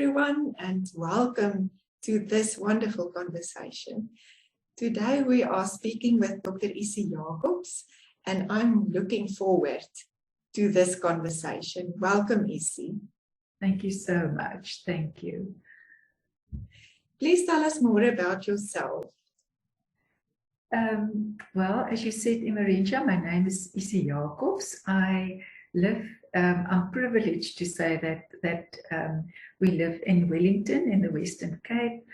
everyone, and welcome to this wonderful conversation. Today we are speaking with Dr. Issie Jacobs, and I'm looking forward to this conversation. Welcome, Issie. Thank you so much. Thank you. Please tell us more about yourself. Well, as you said, Imarinja, my name is Issie Jacobs. I'm privileged to say that we live in Wellington in the Western Cape.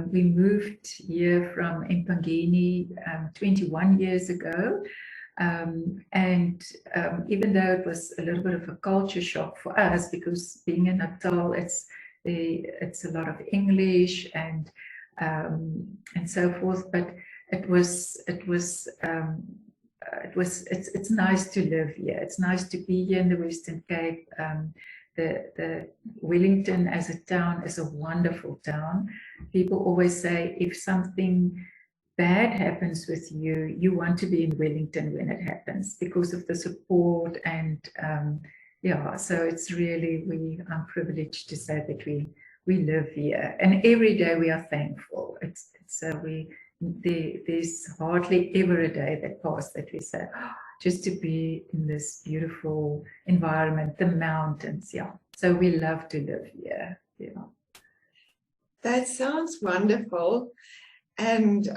We moved here from Empangeni 21 years ago. Even though it was a little bit of a culture shock for us, because being in Natal, it's a lot of English and so forth, but it's nice to live here. It's nice to be here in the Western Cape. The Wellington as a town is a wonderful town. People always say if something bad happens with you, you want to be in Wellington when it happens because of the support and yeah. So it's really I'm privileged to say that we live here, and every day we are thankful. There's hardly ever a day that passes that we say, oh, just to be in this beautiful environment, the mountains, yeah. So we love to live here, yeah. That sounds wonderful. And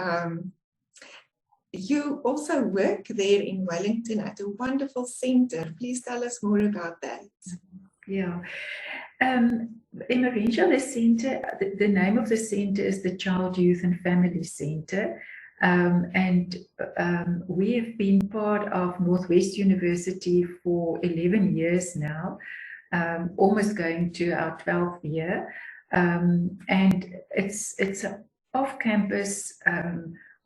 you also work there in Wellington at a wonderful center. Please tell us more about that. Yeah. Imarinja, the center, the name of the center is the Child, Youth and Family Center. We have been part of Northwest University for 11 years now, almost going to our 12th year. And it's an off-campus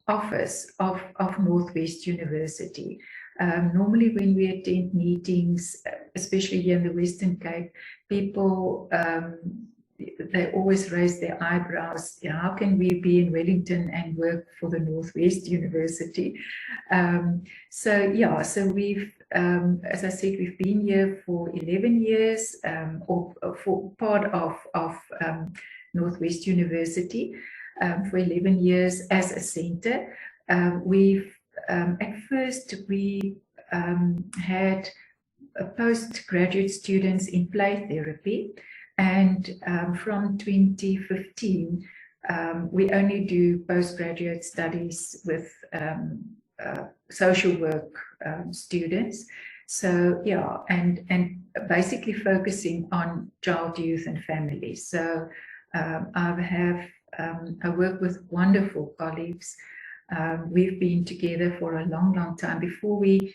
office of Northwest University. Normally when we attend meetings, especially here in the Western Cape, people, they always raise their eyebrows. You know, how can we be in Wellington and work for the Northwest University? So we've, as I said, we've been here for 11 years, or for part of Northwest University for 11 years as a center. At first we had postgraduate students in play therapy, and from 2015 we only do postgraduate studies with social work students. So yeah, and basically focusing on child, youth and families. So I work with wonderful colleagues. We've been together for a long time. Before we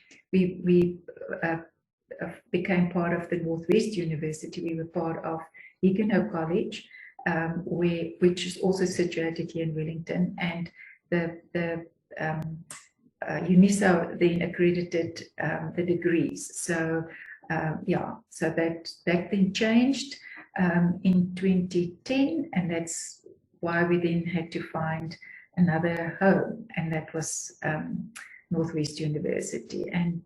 became part of the Northwest University, we were part of Huguenot College, which is also situated here in Wellington, and the UNISA then accredited the degrees. So so that then changed in 2010, and that's why we then had to find another home, and that was Northwest University. And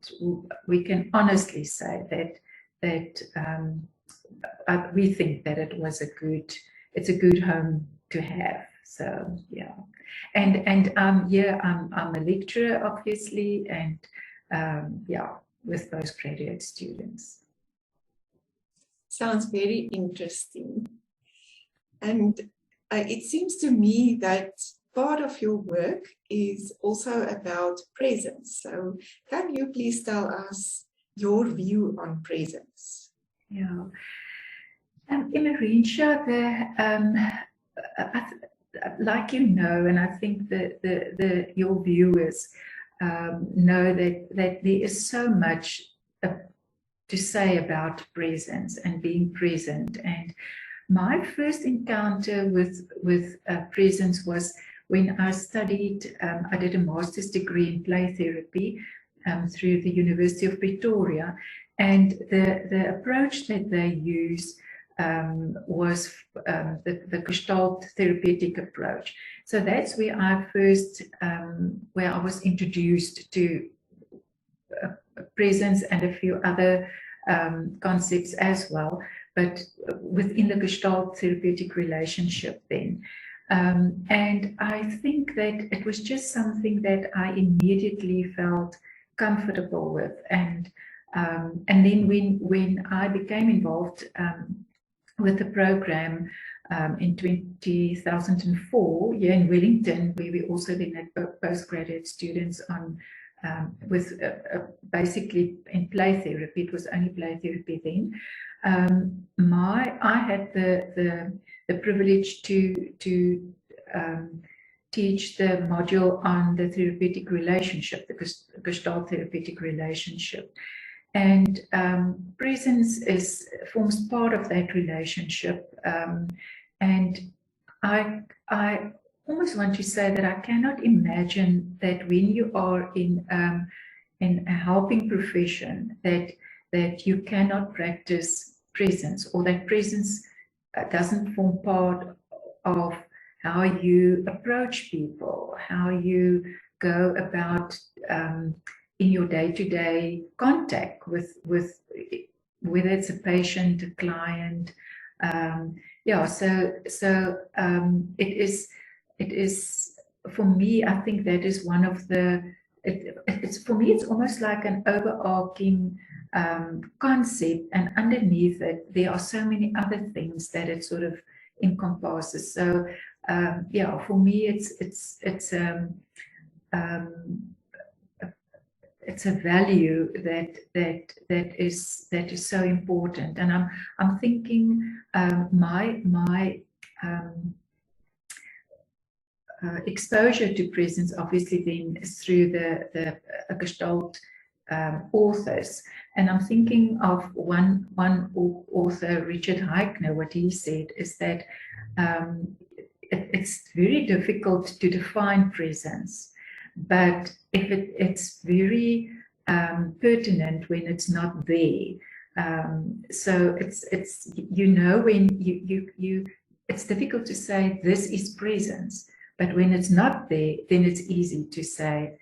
we can honestly say that we think that it's a good home to have. So yeah, and yeah, I'm a lecturer obviously, and yeah, with postgraduate students. Sounds very interesting. And it seems to me that part of your work is also about presence. So can you please tell us your view on presence? Yeah. Imarinja, like you know, and I think that your viewers know that there is so much to say about presence and being present. And my first encounter with presence was when I studied. I did a master's degree in play therapy through the University of Pretoria, and the approach that they use was the Gestalt therapeutic approach. So that's where I first, where I was introduced to presence and a few other concepts as well. but within the Gestalt therapeutic relationship then. And I think that it was just something that I immediately felt comfortable with. And then when I became involved with the program in 2004 here in Wellington, where we also then had postgraduate students on with basically in play therapy. It was only play therapy then. I had the privilege to teach the module on the therapeutic relationship, the Gestalt therapeutic relationship. And presence forms part of that relationship. And I almost want to say that I cannot imagine that when you are in a helping profession that you cannot practice presence, or that presence doesn't form part of how you approach people, how you go about in your day-to-day contact with whether it's a patient, a client. It is for me, I think that is one of the, it's for me, it's almost like an overarching concept, and underneath it there are so many other things that it sort of encompasses. So for me it's a value that is so important. And I'm thinking my exposure to presence obviously then is through the Gestalt authors. And I'm thinking of one author, Richard Heichner. What he said is that it's very difficult to define presence, but if it's very pertinent when it's not there. So it's when you it's difficult to say this is presence, but when it's not there, then it's easy to say,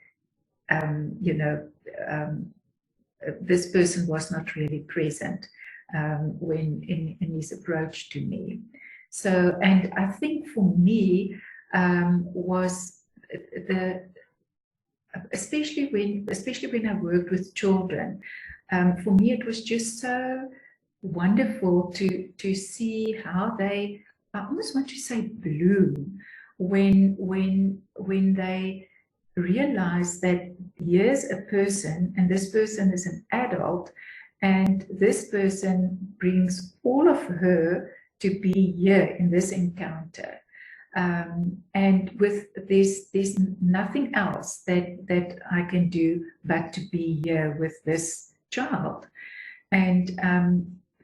this person was not really present when in his approach to me. So, and I think for me was especially when I worked with children, for me it was just so wonderful to see how they, I almost want to say, bloom when they realize that here's a person, and this person is an adult, and this person brings all of her to be here in this encounter. And with this, there's nothing else that I can do but to be here with this child. And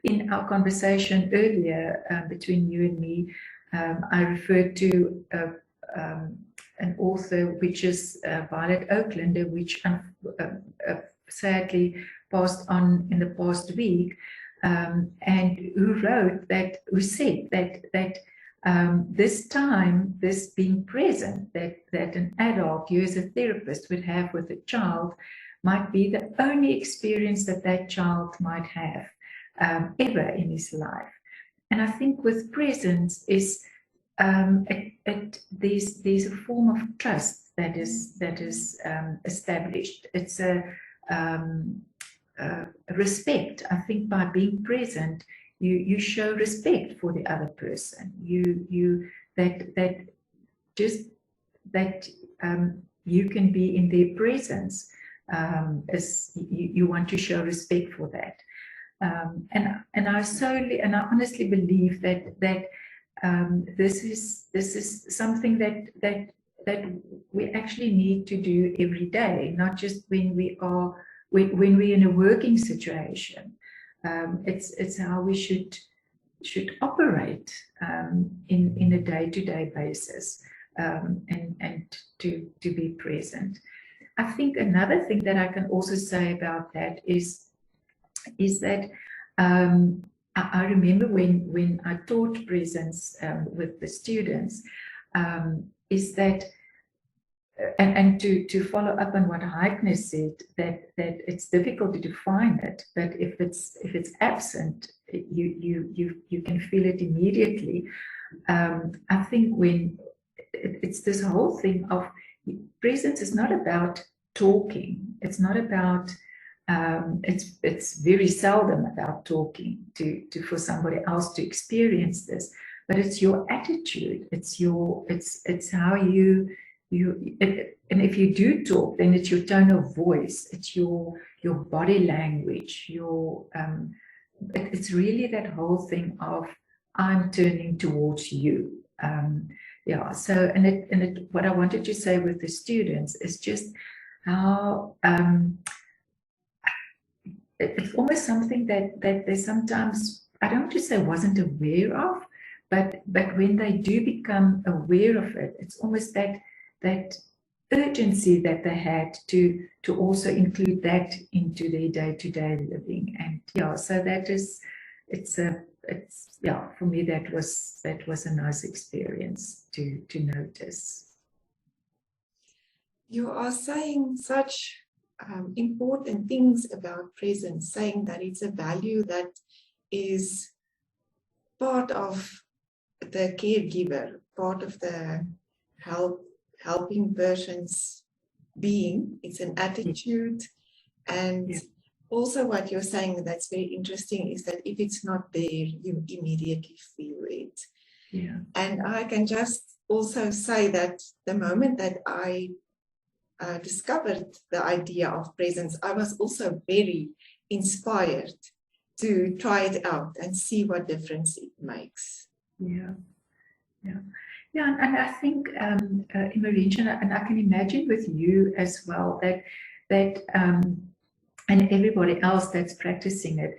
in our conversation earlier between you and me, I referred to an author, which is Violet Oaklander, which sadly passed on in the past week, and who said that this time, this being present that an adult, you as a therapist, would have with a child might be the only experience that child might have ever in his life. And I think with presence is there's a form of trust that is established. It's a respect. I think by being present, you show respect for the other person. You can be in their presence, as you want to show respect for that. And I honestly believe that this is something that we actually need to do every day, not just when we're in a working situation. It's how we should operate in a day-to-day basis, and to be present. I think another thing that I can also say about that is that I remember when I taught presence with the students, is that and to follow up on what Heikner said, that it's difficult to define it, but if it's absent, you can feel it immediately. I think when it's this whole thing of presence is not about talking. It's not about it's very seldom about talking to for somebody else to experience this, but it's your attitude. It's how you and if you do talk, then it's your tone of voice. It's your body language. It's really that whole thing of I'm turning towards you. Yeah. So what I wanted to say with the students is just how it's almost something that they sometimes, I don't want to say wasn't aware of, but when they do become aware of it, it's almost that urgency that they had to also include that into their day-to-day living. And yeah, so that is, it's yeah, for me that was a nice experience to notice. You are saying such important things about presence, saying that it's a value that is part of the caregiver, part of the helping person's being. It's an attitude. And also what you're saying that's very interesting is that if it's not there, you immediately feel it. Yeah. And I can just also say that the moment that I discovered the idea of presence, I was also very inspired to try it out and see what difference it makes. Yeah, yeah, yeah, and I think, Immersion, and I can imagine with you as well that and everybody else that's practicing it,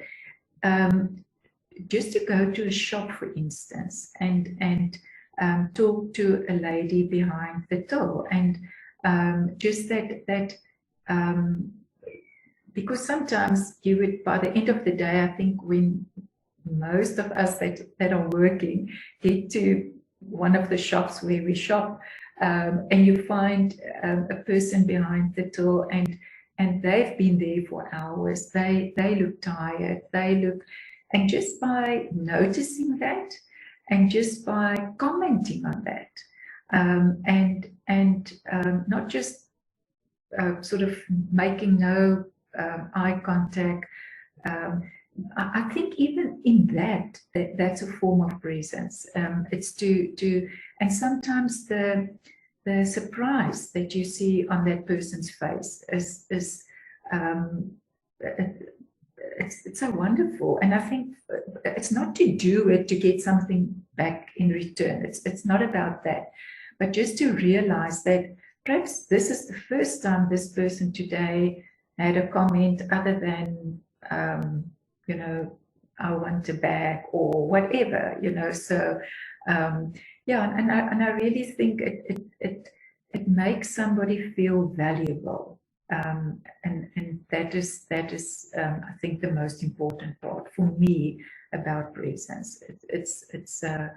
just to go to a shop, for instance, and talk to a lady behind the till, and just that because sometimes you would, by the end of the day, I think when most of us that are working get to one of the shops where we shop, and you find a person behind the till, and they've been there for hours. They look tired. And just by noticing that, and just by commenting on that, and not just sort of making no eye contact. I think even in that's a form of presence. It's to and sometimes the surprise that you see on that person's face is it's so wonderful. And I think it's not to do it to get something back in return. It's not about that, but just to realize that perhaps this is the first time this person today had a comment other than you know, I want a bag or whatever, you know. So yeah, and I really think it makes somebody feel valuable, and that is I think the most important part for me about presence. It's that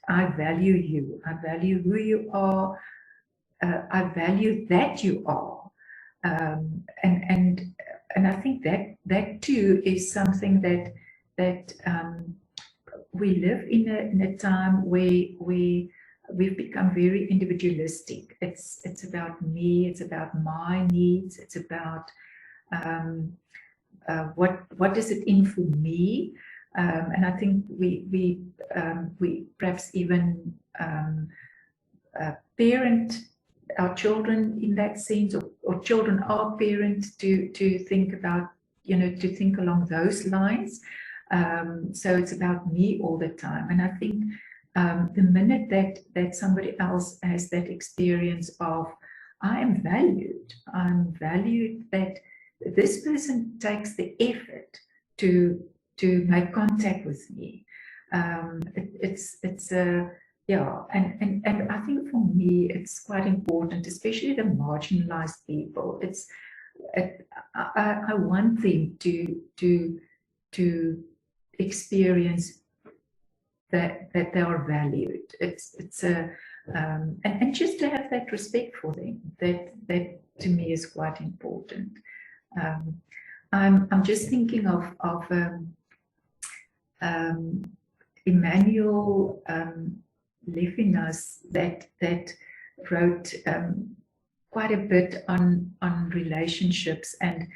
I value you, I value who you are, I value that you are, and I think that too is something that we live in a time where we've become very individualistic. It's about me. It's about my needs. It's about what is it in for me. And I think we perhaps even parent our children in that sense, or children are parents to think about, you know, to think along those lines. So it's about me all the time. And I think the minute that somebody else has that experience of I am valued that this person takes the effort to make contact with me. It's a yeah, and I think for me it's quite important, especially the marginalized people. I want them to experience that they are valued. and just to have that respect for them, that to me is quite important. I'm just thinking of Emmanuel Levinas that wrote quite a bit on relationships, and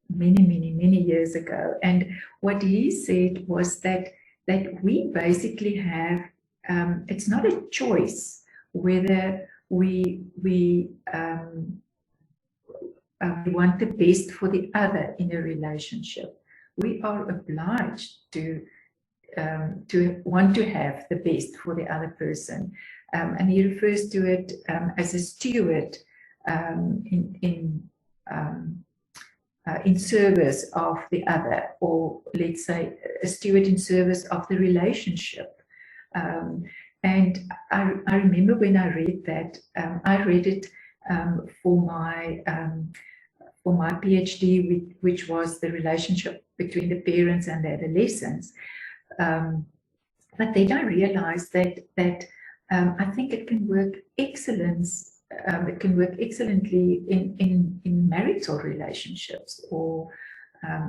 many years ago. And what he said was that we basically have, it's not a choice whether we want the best for the other in a relationship. We are obliged to want to have the best for the other person. And he refers to it as a steward in service of the other, or let's say a steward in service of the relationship. And I remember when I read that, I read it for my PhD, which was the relationship between the parents and the adolescents. But then I realized that I think it can work excellently in marital relationships, or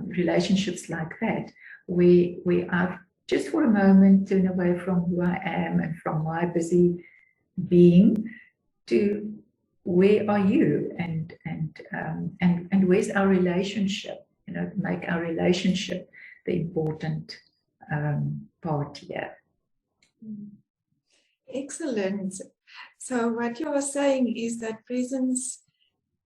relationships like that, where I've just for a moment turned away from who I am and from my busy being to where are you, and where's our relationship? You know, make our relationship the important part here. Excellent. So what you are saying is that presence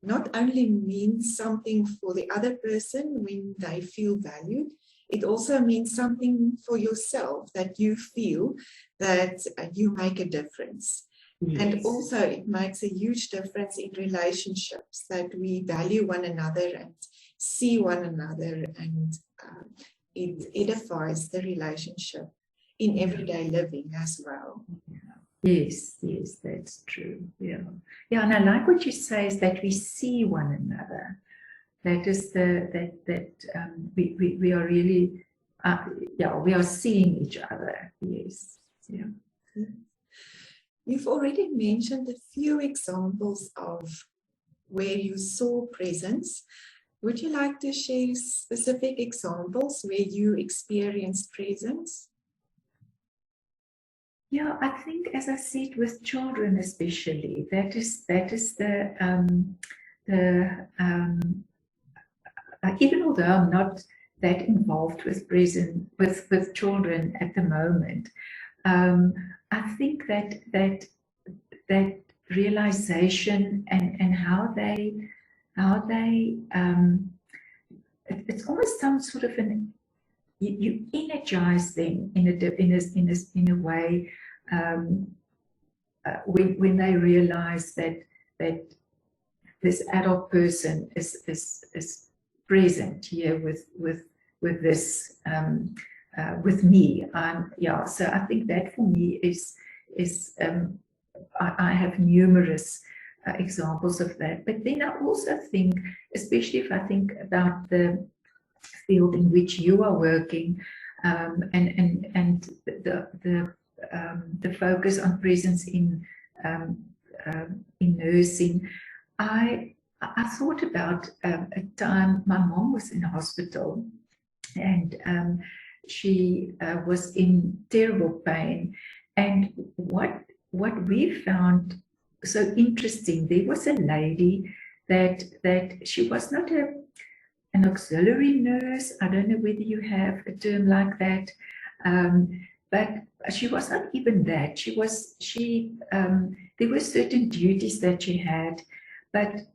not only means something for the other person when they feel valued, it also means something for yourself, that you feel that you make a difference. Yes. And also it makes a huge difference in relationships, that we value one another and see one another, and it edifies the relationship in everyday living as well. Yes, that's true. Yeah, and I like what you say, is that we see one another. That is we are really, we are seeing each other. Yes, yeah. You've already mentioned a few examples of where you saw presence. Would you like to share specific examples where you experienced presence? Yeah, I think, as I said, with children especially, that is even although I'm not that involved with with children at the moment, I think that realization and how they it's almost some sort of you energize them in a way when they realize that this adult person is present here with this with me. So I think that for me is I have numerous examples of that. But then I also think, especially if I think about the field in which you are working, and the focus on presence in nursing, I thought about a time my mom was in hospital, and she was in terrible pain. And what we found so interesting, there was a lady that she was not an auxiliary nurse. I don't know whether you have a term like that, but she was not even that. There were certain duties that she had, but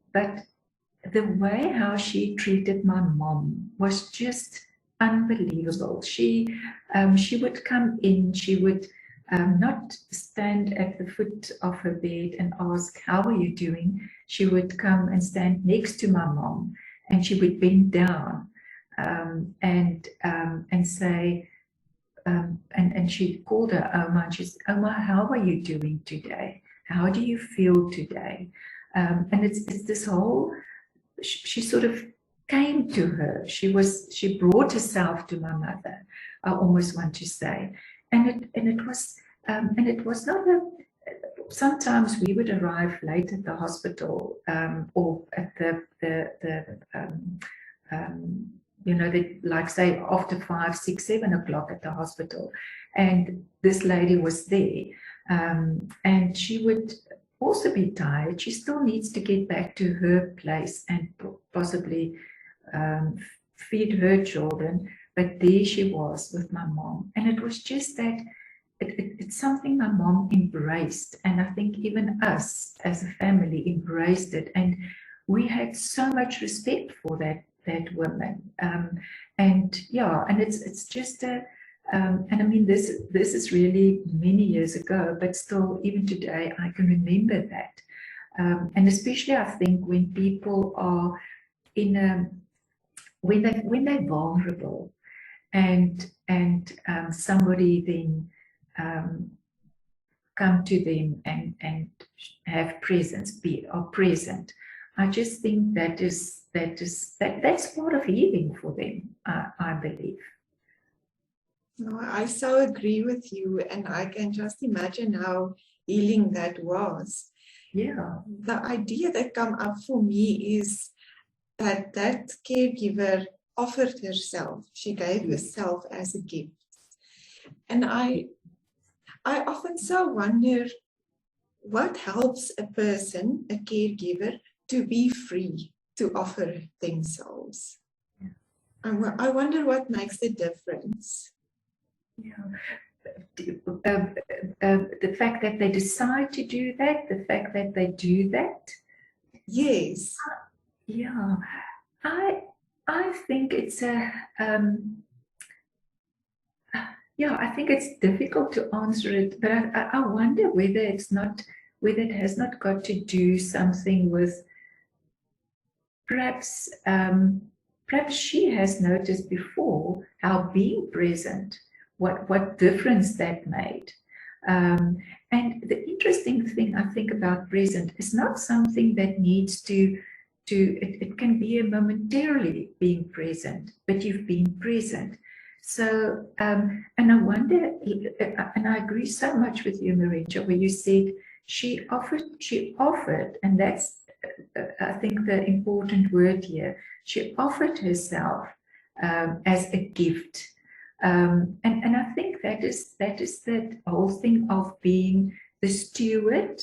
the way how she treated my mom was just unbelievable. She would come in, she would not stand at the foot of her bed and ask, "How are you doing?" She would come and stand next to my mom, and she would bend down and say, and she called her Oma, and she said, "Oma, how are you doing today? How do you feel today?" And it's this whole, she sort of came to her. She brought herself to my mother, I almost want to say. And it was not sometimes we would arrive late at the hospital or at like say after 5, 6, 7 o'clock at the hospital, and this lady was there, and she would also be tired. She still needs to get back to her place and possibly feed her children, but there she was with my mom, and it was just that it's something my mom embraced, and I think even us as a family embraced it, and we had so much respect for that woman, and yeah, and it's just a and I mean this is really many years ago, but still even today I can remember that, and especially I think when people are in a when they're vulnerable, and somebody then come to them and have presence, are present. I just think that's part of healing for them, I believe. No, I so agree with you, and I can just imagine how healing that was. Yeah. The idea that come up for me is that caregiver offered herself. She gave herself as a gift. And I often so wonder what helps a person, a caregiver, to be free to offer themselves. Yeah. I wonder what makes the difference. Yeah. The fact that they decide to do that, the fact that they do that. Yes. Yeah. I think it's a I think it's difficult to answer it, but I wonder whether it has not got to do something with perhaps she has noticed before how being present, what difference that made. And the interesting thing I think about present is not something that needs to it can be a momentarily being present, but you've been present. So, and I wonder, and I agree so much with you, Maritja, where you said she offered, and that's, I think, the important word here. She offered herself as a gift. And I think that is that whole thing of being the steward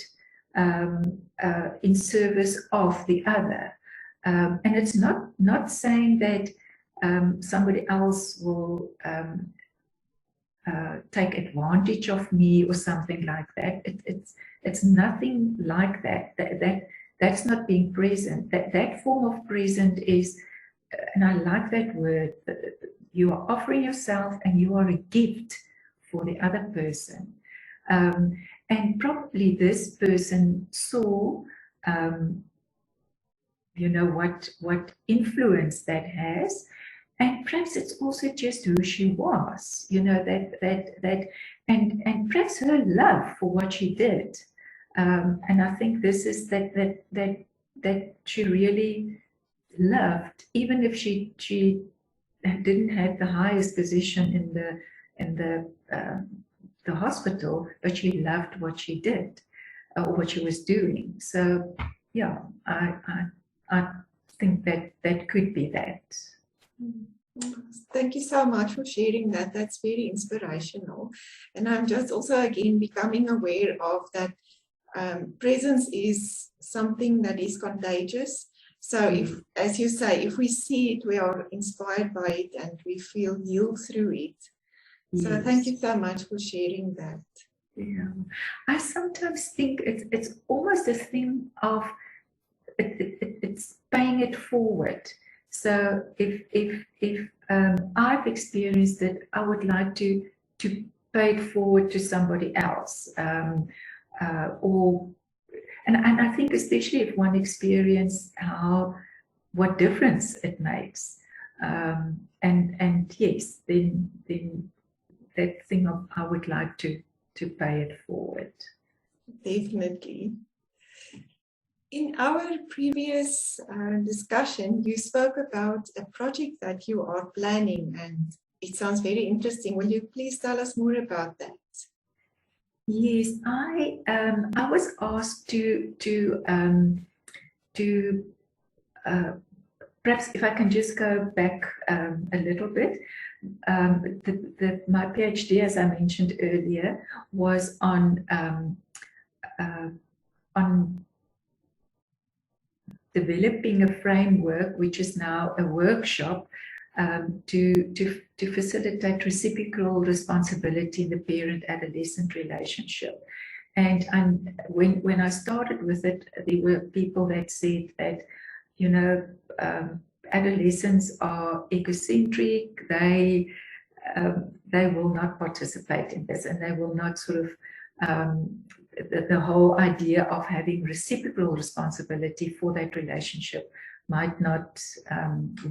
in service of the other. And it's not saying that somebody else will take advantage of me or something like that. It's nothing like that. That's not being present. That form of present is, and I like that word, you are offering yourself and you are a gift for the other person. And probably this person saw, what influence that has. And perhaps it's also just who she was, and perhaps her love for what she did. And I think this is that she really loved, even if she didn't have the highest position in the hospital, but she loved what she did, or what she was doing. So yeah, I think that could be that. Thank you so much for sharing that. That's very inspirational. And I'm just also again becoming aware of that presence is something that is contagious. So if, as you say, if we see it, we are inspired by it and we feel healed through it. So yes. Thank you so much for sharing that. Yeah, I sometimes think it's almost a thing of it's paying it forward. So if I've experienced it, I would like to pay it forward to somebody else, and I think especially if one experiences what difference it makes, and yes, then that thing of I would like to pay it forward. Definitely. In our previous discussion, you spoke about a project that you are planning, and it sounds very interesting. Will you please tell us more about that? Yes, I was asked to perhaps if I can just go back a little bit. My PhD, as I mentioned earlier, was on developing a framework, which is now a workshop, to facilitate reciprocal responsibility in the parent-adolescent relationship. And when I started with it, there were people that said that, you know, adolescents are egocentric. They will not participate in this, and they will not sort of the whole idea of having reciprocal responsibility for that relationship might not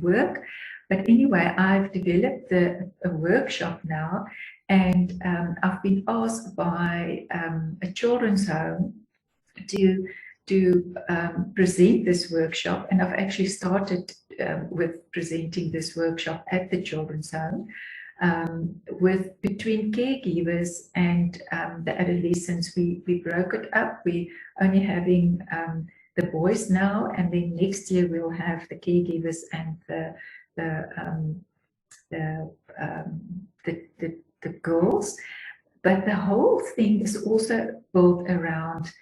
work. But anyway, I've developed a workshop now, and I've been asked by a children's home to present this workshop, and I've actually started with presenting this workshop at the children's home. With between caregivers and the adolescents, we broke it up. We only having the boys now, and then next year we'll have the caregivers and the girls. But the whole thing is also built around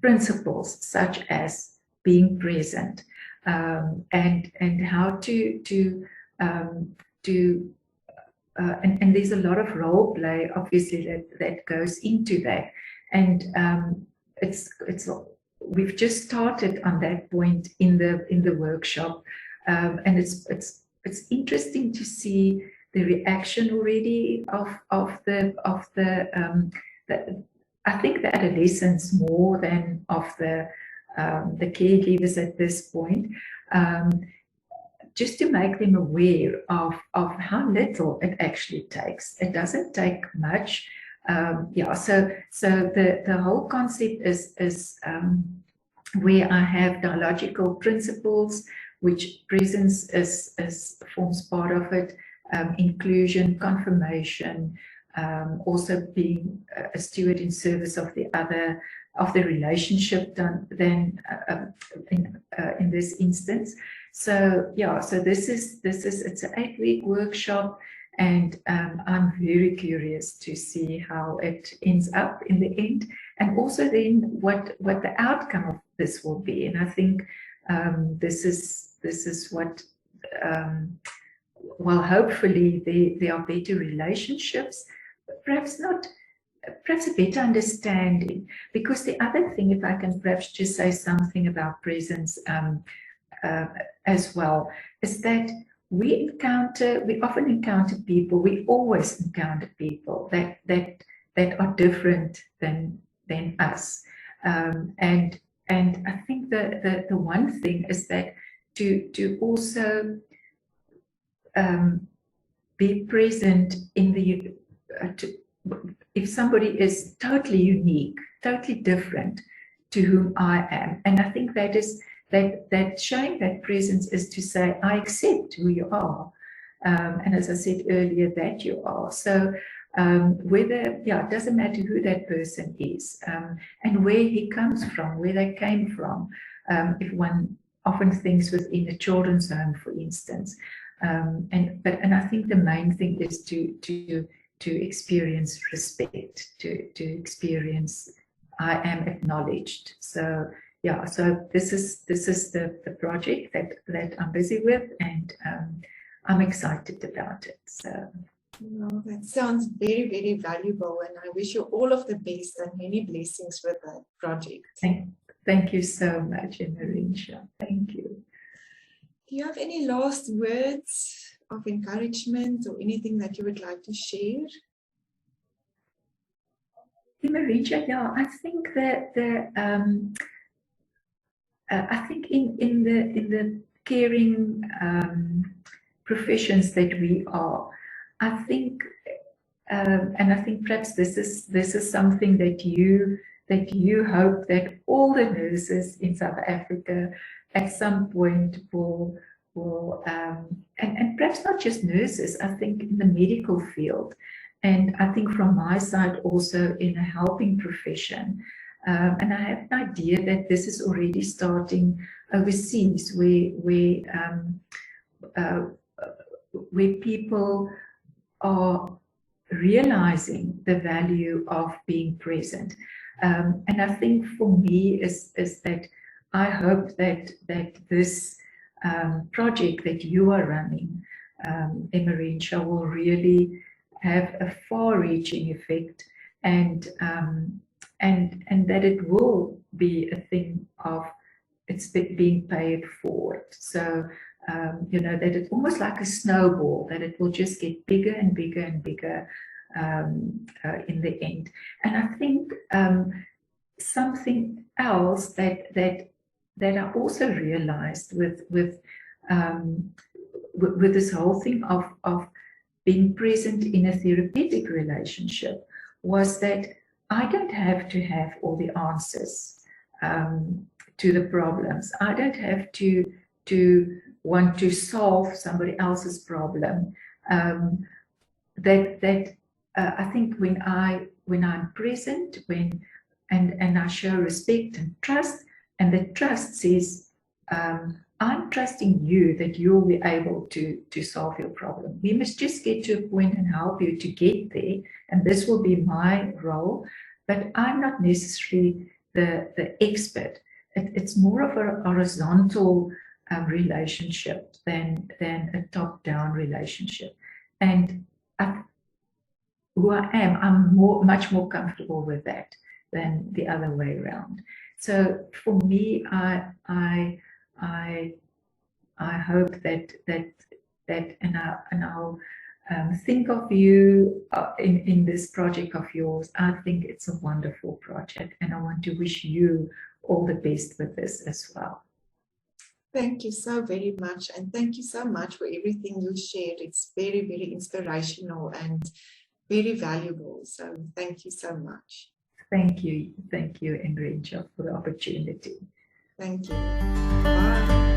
principles such as being present, and how and there's a lot of role play, obviously, that goes into that, and we've just started on that point in the workshop, and it's interesting to see the reaction already of the I think the adolescents more than of the caregivers at this point. Just to make them aware of how little it actually takes. It doesn't take much. Yeah, so the whole concept is where I have dialogical principles, which presence forms part of it, inclusion, confirmation, also being a steward in service of the other, of the relationship in this instance. So yeah, so this is it's an 8-week workshop, and I'm very curious to see how it ends up in the end, and also then what the outcome of this will be. And I think this is what well, hopefully there are better relationships, perhaps a better understanding. Because the other thing, if I can perhaps just say something about presence as well, is that we often encounter people, we always encounter people that are different than us. And I think the one thing is that to also be present in the if somebody is totally unique, totally different to whom I am. And I think that is that showing that presence is to say, I accept who you are. And as I said earlier, that you are. So whether, yeah, it doesn't matter who that person is, and where he comes from, where they came from. If one often thinks within a children's home, for instance. And I think the main thing is to experience respect, to experience I am acknowledged. So yeah, so this is the project that I'm busy with, and I'm excited about it. So well, that sounds very, very valuable, and I wish you all of the best and many blessings with that project. Thank you so much, Emerinsha. Thank you. Do you have any last words of encouragement or anything that you would like to share? Emerinsha, yeah, I think that I think in the caring professions that we are, I think, and I think perhaps this is something that you hope that all the nurses in South Africa at some point will and perhaps not just nurses, I think in the medical field, And I think from my side also in a helping profession, and I have an idea that this is already starting overseas, where people are realizing the value of being present. And I think for me is that I hope that this project that you are running, Emma, will really have a far-reaching effect, and that it will be a thing of it's being paid forward. So you know, that it's almost like a snowball, that it will just get bigger and bigger and bigger in the end. And I think something else that I also realized with this whole thing of being present in a therapeutic relationship was that I don't have to have all the answers to the problems. I don't have to want to solve somebody else's problem. I think when I'm present, and I show respect and trust, and the trust says, I'm trusting you that you'll be able to solve your problem. We must just get to a point and help you to get there, and this will be my role, but I'm not necessarily the expert. It's more of a horizontal relationship than a top-down relationship. And who I am, I'm much more comfortable with that than the other way around. So for me, I hope that and I'll think of you in this project of yours. I think it's a wonderful project, and I want to wish you all the best with this as well. Thank you so very much, and thank you so much for everything you shared. It's very, very inspirational and very valuable. So thank you so much. Thank you, Enrique, for the opportunity. Thank you. Bye.